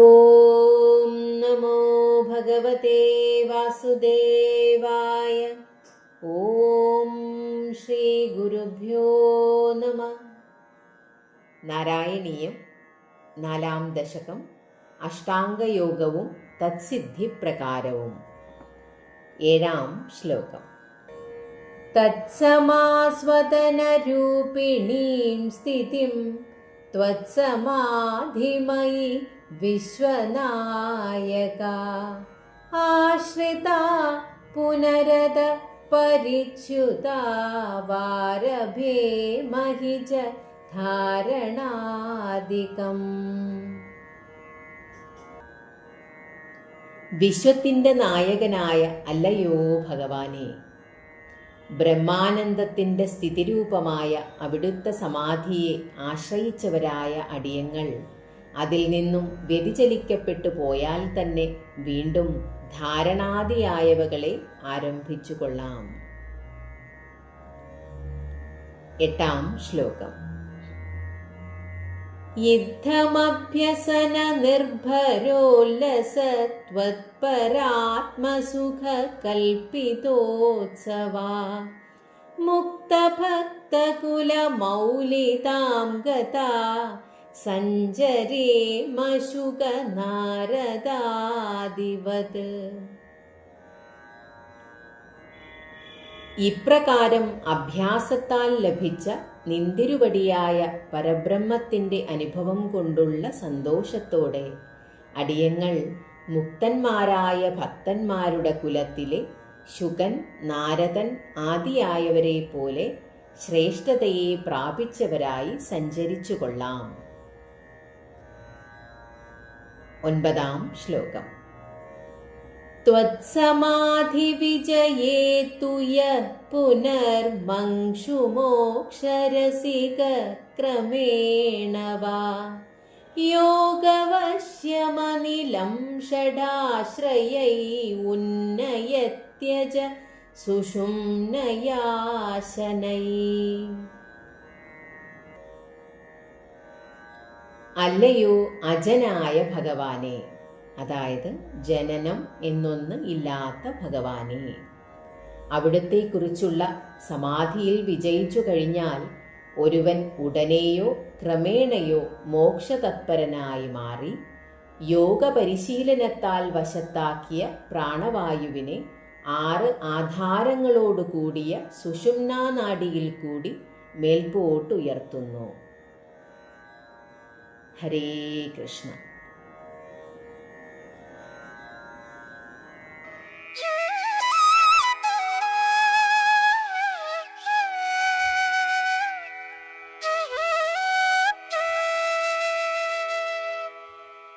ഓം നമോ ഭഗവതേ വാസുദേവായ. ഓം ശ്രീ ഗുരുഭ്യോ നമഃ. നാരായണീയം 4-ാം ദശകം, അഷ്ടാംഗയോഗവും തത്സിദ്ധിപ്രകാരവും. 7-ാം ശ്ലോകം. തത്സമാസ്വദനരൂപിണീം സ്ഥിതിം ത്വത്സമാധിമയി വിശ്വനായക ആശ്രിതാ പുനരത പരിച്യുതാ വാരഭേ മഹിജ ധാരണാദികം. വിശ്വത്തിൻ്റെ നായകനായ അല്ലയോ ഭഗവാനെ, ബ്രഹ്മാനന്ദത്തിൻ്റെ സ്ഥിതിരൂപമായ അവിടുത്തെ സമാധിയെ ആശ്രയിച്ചവരായ അടിയങ്ങൾ അതിൽ നിന്നും വ്യതിചലിക്കപ്പെട്ടു പോയാൽ തന്നെ വീണ്ടും ധാരണാദിയായവകളെ ആരംഭിച്ചു കൊള്ളാം. 8-ാം ശ്ലോകം. യുദ്ധമഭ്യസന നിർഭരോല്ലസത്വത്പരാത്മസുഖ കൽപ്പിതോത്സവാ മുക്തഭക്തകുലമൗലിതാം ഗതാ സഞ്ചരേ മശുക നാരദാദിവത്. ഇപ്രകാരം അഭ്യാസത്താൽ ലഭിച്ച നിന്തിരുവടിയായ പരബ്രഹ്മത്തിൻ്റെ അനുഭവം കൊണ്ടുള്ള സന്തോഷത്തോടെ അടിയങ്ങൾ മുക്തന്മാരായ ഭക്തന്മാരുടെ കുലത്തിലെ ശുകൻ, നാരദൻ ആദിയായവരെ പോലെ ശ്രേഷ്ഠതയെ പ്രാപിച്ചവരായി സഞ്ചരിച്ചു കൊള്ളാം. 9-ാം ശ്ലോകം. ത്വത്സമാധി വിജയേതു യഃ പുനർമംശു മോക്ഷരസിക ക്രമേണ വാ യോഗവശ്യമനിലം ഷഡാശ്രയൈ ഉന്നയത്യജ സുഷുമ്നയാശനൈ. അല്ലയോ അജനായ ഭഗവാനെ, അതായത് ജനനം എന്നൊന്ന് ഇല്ലാത്ത ഭഗവാനെ, അവിടുത്തെക്കുറിച്ചുള്ള സമാധിയിൽ വിജയിച്ചു കഴിഞ്ഞാൽ ഒരുവൻ ഉടനെയോ ക്രമേണയോ മോക്ഷതത്പരനായി മാറി യോഗ പരിശീലനത്താൽ വശത്താക്കിയ പ്രാണവായുവിനെ 6 ആധാരങ്ങളോടുകൂടിയ സുഷുമ്നാനാഡിയിൽ കൂടി മേൽപോട്ടുയർത്തുന്നു. ഹരേ കൃഷ്ണ.